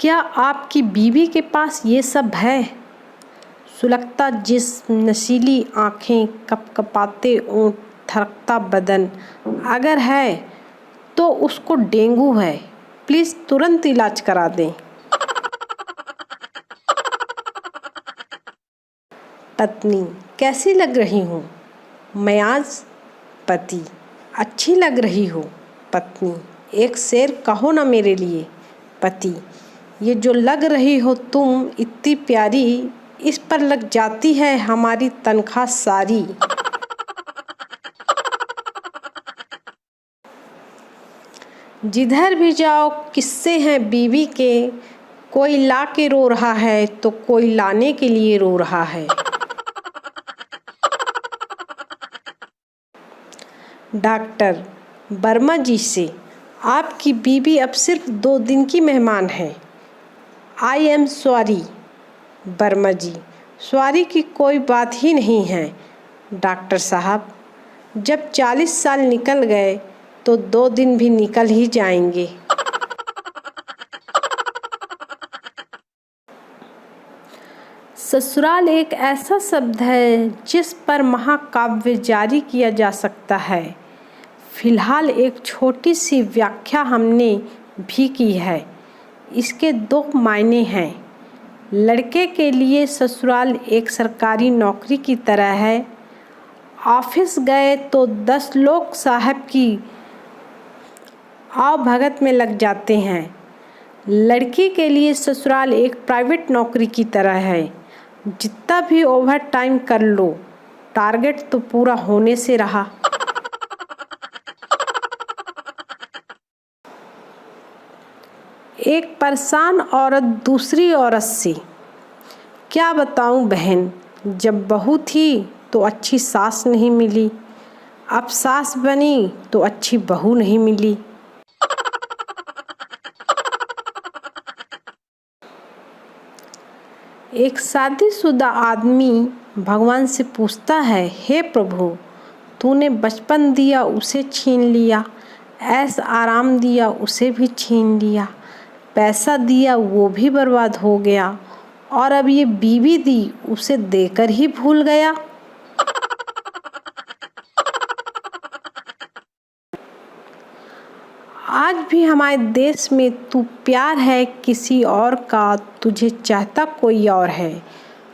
क्या आपकी बीवी के पास ये सब है? सुलगता जिस्म, नशीली आँखें, कपकपाते ओंठ, थरकता बदन। अगर है तो उसको डेंगू है। प्लीज़ तुरंत इलाज करा दें। पत्नी: कैसी लग रही हूँ मैं आज? पति: अच्छी लग रही हो। पत्नी: एक शेर कहो ना मेरे लिए। पति: ये जो लग रही हो तुम इतनी प्यारी, इस पर लग जाती है हमारी तनख्वाह सारी। जिधर भी जाओ किस्से हैं बीवी के, कोई ला के रो रहा है तो कोई लाने के लिए रो रहा है। डॉक्टर वर्मा जी से: आपकी बीवी अब सिर्फ 2 दिन की मेहमान है। I am sorry. Verma ji: sorry की कोई बात ही नहीं है डॉक्टर साहब, जब 40 साल निकल गए तो 2 दिन भी निकल ही जाएंगे। ससुराल एक ऐसा शब्द है जिस पर महाकाव्य जारी किया जा सकता है। फिलहाल एक छोटी सी व्याख्या हमने भी की है। इसके 2 मायने हैं। लड़के के लिए ससुराल एक सरकारी नौकरी की तरह है। ऑफिस गए तो 10 लोग साहब की आवभगत में लग जाते हैं। लड़की के लिए ससुराल एक प्राइवेट नौकरी की तरह है। जितना भी ओवर टाइम कर लो, टारगेट तो पूरा होने से रहा। एक परेशान औरत दूसरी औरत से: क्या बताऊं बहन, जब बहू थी तो अच्छी सास नहीं मिली, अब सास बनी तो अच्छी बहू नहीं मिली। एक शादीशुदा आदमी भगवान से पूछता है, हे प्रभु, तूने बचपन दिया उसे छीन लिया, ऐश आराम दिया उसे भी छीन लिया, पैसा दिया वो भी बर्बाद हो गया, और अब ये बीवी दी उसे देकर ही भूल गया। आज भी हमारे देश में तू प्यार है किसी और का, तुझे चाहता कोई और है।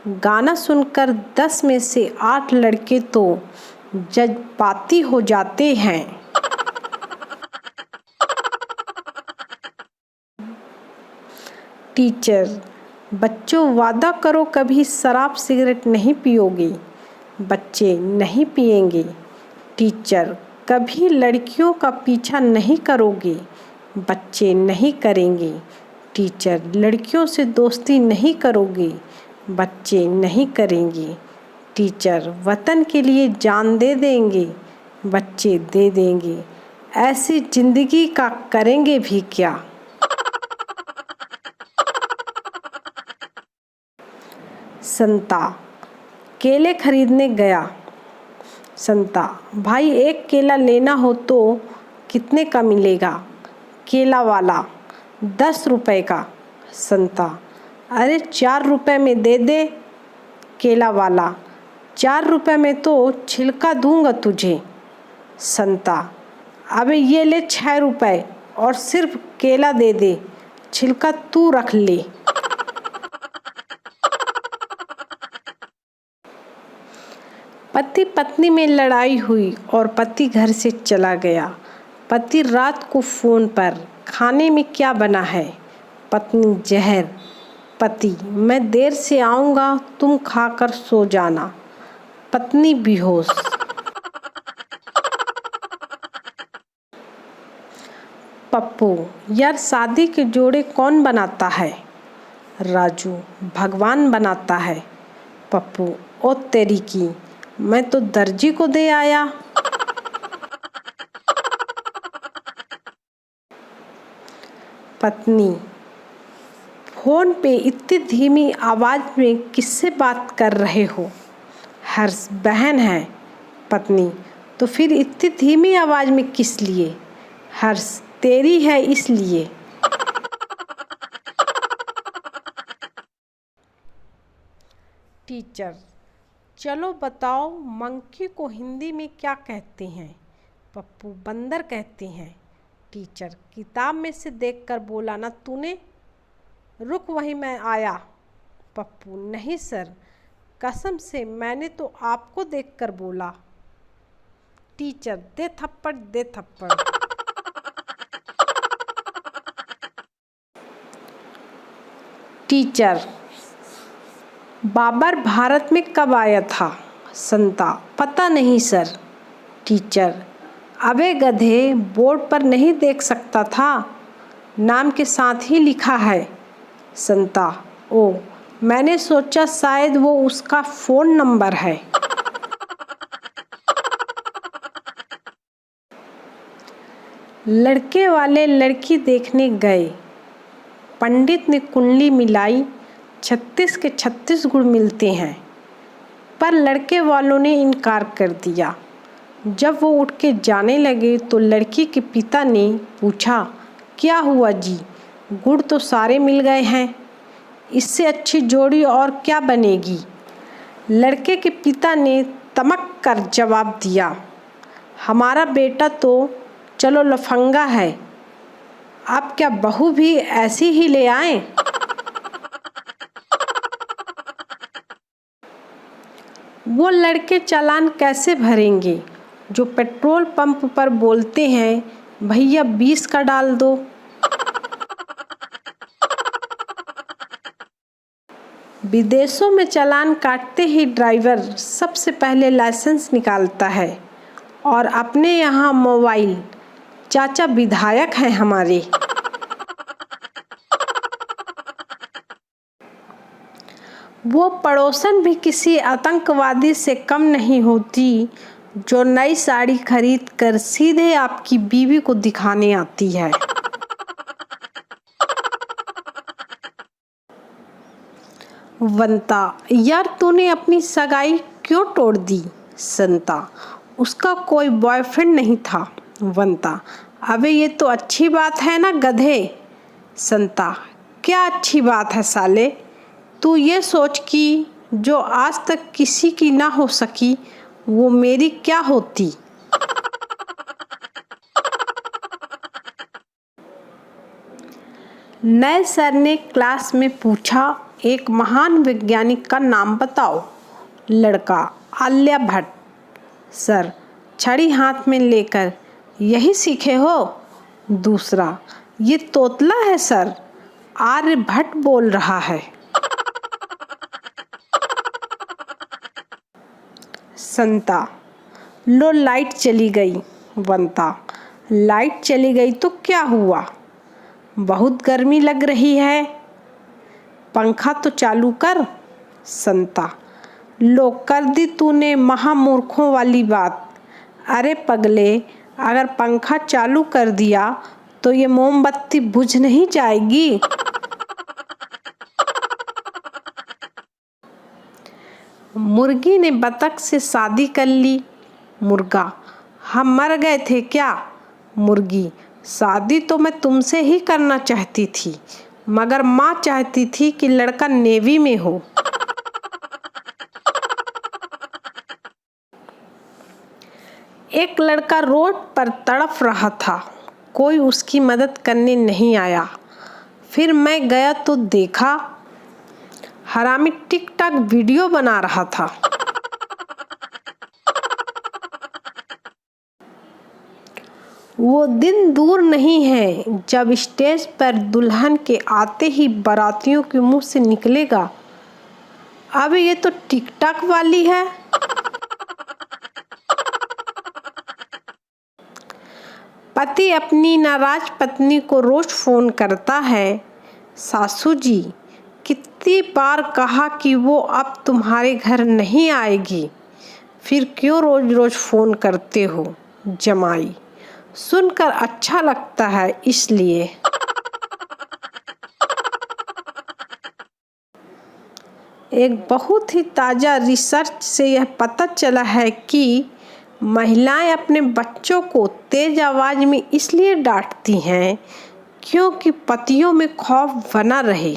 गाना सुनकर 10 में से 8 लड़के तो जज्बाती हो जाते हैं। टीचर: बच्चों, वादा करो कभी शराब सिगरेट नहीं पियोगे। बच्चे: नहीं पिएंगे। टीचर: कभी लड़कियों का पीछा नहीं करोगे। बच्चे: नहीं करेंगे। टीचर: लड़कियों से दोस्ती नहीं करोगे। बच्चे: नहीं करेंगे। टीचर: वतन के लिए जान दे देंगे। बच्चे: दे देंगे। ऐसी जिंदगी का करेंगे भी क्या। संता केले खरीदने गया। संता: भाई, एक केला लेना हो तो कितने का मिलेगा? केला वाला: 10 रुपए का। संता: अरे 4 रुपए में दे दे। केला वाला: 4 रुपए में तो छिलका दूंगा तुझे। संता: अबे ये ले 6 रुपए और सिर्फ केला दे दे, छिलका तू रख ले। पति पत्नी में लड़ाई हुई और पति घर से चला गया। पति रात को फ़ोन पर: खाने में क्या बना है? पत्नी: जहर। पति: मैं देर से आऊँगा, तुम खाकर सो जाना। पत्नी बेहोश। पप्पू: यार, शादी के जोड़े कौन बनाता है? राजू: भगवान बनाता है। पप्पू: ओ तेरी की, मैं तो दर्जी को दे आया। पत्नी: फोन पे इतनी धीमी आवाज में किससे बात कर रहे हो? हर्ष: बहन है। पत्नी: तो फिर इतनी धीमी आवाज में किस लिए? हर्ष: तेरी है इसलिए। टीचर, चलो बताओ मंकी को हिंदी में क्या कहते हैं? पप्पू, बंदर कहते हैं। टीचर, किताब में से देखकर बोला ना तूने? रुक, वहीं मैं आया। पप्पू, नहीं सर, कसम से मैंने तो आपको देखकर बोला। टीचर, दे थप्पड़ दे थप्पड़। टीचर, बाबर भारत में कब आया था? संता, पता नहीं सर। टीचर, अबे गधे, बोर्ड पर नहीं देख सकता था? नाम के साथ ही लिखा है। संता, ओ, मैंने सोचा शायद वो उसका फ़ोन नंबर है। लड़के वाले लड़की देखने गए। पंडित ने कुंडली मिलाई, 36 के 36 गुण मिलते हैं, पर लड़के वालों ने इनकार कर दिया। जब वो उठ के जाने लगे तो लड़की के पिता ने पूछा, क्या हुआ जी, गुण तो सारे मिल गए हैं, इससे अच्छी जोड़ी और क्या बनेगी? लड़के के पिता ने तमक कर जवाब दिया, हमारा बेटा तो चलो लफंगा है, अब क्या बहू भी ऐसी ही ले आएं? वो लड़के चालान कैसे भरेंगे जो पेट्रोल पंप पर बोलते हैं, भैया 20 का डाल दो? विदेशों में चालान काटते ही ड्राइवर सबसे पहले लाइसेंस निकालता है, और अपने यहाँ मोबाइल। चाचा विधायक हैं हमारे। वो पड़ोसन भी किसी आतंकवादी से कम नहीं होती जो नई साड़ी खरीद कर सीधे आपकी बीवी को दिखाने आती है। वंता, यार तूने अपनी सगाई क्यों तोड़ दी? संता, उसका कोई बॉयफ्रेंड नहीं था। वंता, अबे ये तो अच्छी बात है ना गधे। संता, क्या अच्छी बात है साले? तू ये सोच कि जो आज तक किसी की ना हो सकी वो मेरी क्या होती? नए सर ने क्लास में पूछा, एक महान वैज्ञानिक का नाम बताओ। लड़का, आलिया भट्ट। सर, छड़ी हाथ में लेकर यही सीखे हो? दूसरा, ये तोतला है सर, आर्यभट्ट बोल रहा है। संता, लो लाइट चली गई। वंता, लाइट चली गई तो क्या हुआ? बहुत गर्मी लग रही है, पंखा तो चालू कर। संता, लो कर दी तूने महामूर्खों वाली बात। अरे पगले, अगर पंखा चालू कर दिया तो ये मोमबत्ती बुझ नहीं जाएगी? मुर्गी ने बतख से शादी कर ली। मुर्गा, हम मर गए थे क्या? मुर्गी, शादी तो मैं तुमसे ही करना चाहती थी, मगर माँ चाहती थी कि लड़का नेवी में हो। एक लड़का रोड पर तड़प रहा था, कोई उसकी मदद करने नहीं आया। फिर मैं गया तो देखा हरामी टिकटॉक वीडियो बना रहा था। वो दिन दूर नहीं है जब स्टेज पर दुल्हन के आते ही बारातियों के मुंह से निकलेगा, अब ये तो टिकटॉक वाली है। पति अपनी नाराज पत्नी को रोज फोन करता है, सासू जी, कितनी बार कहा कि वो अब तुम्हारे घर नहीं आएगी, फिर क्यों रोज रोज फोन करते हो? जमाई, सुनकर अच्छा लगता है इसलिए। एक बहुत ही ताज़ा रिसर्च से यह पता चला है कि महिलाएं अपने बच्चों को तेज आवाज़ में इसलिए डांटती हैं क्योंकि पतियों में खौफ बना रहे।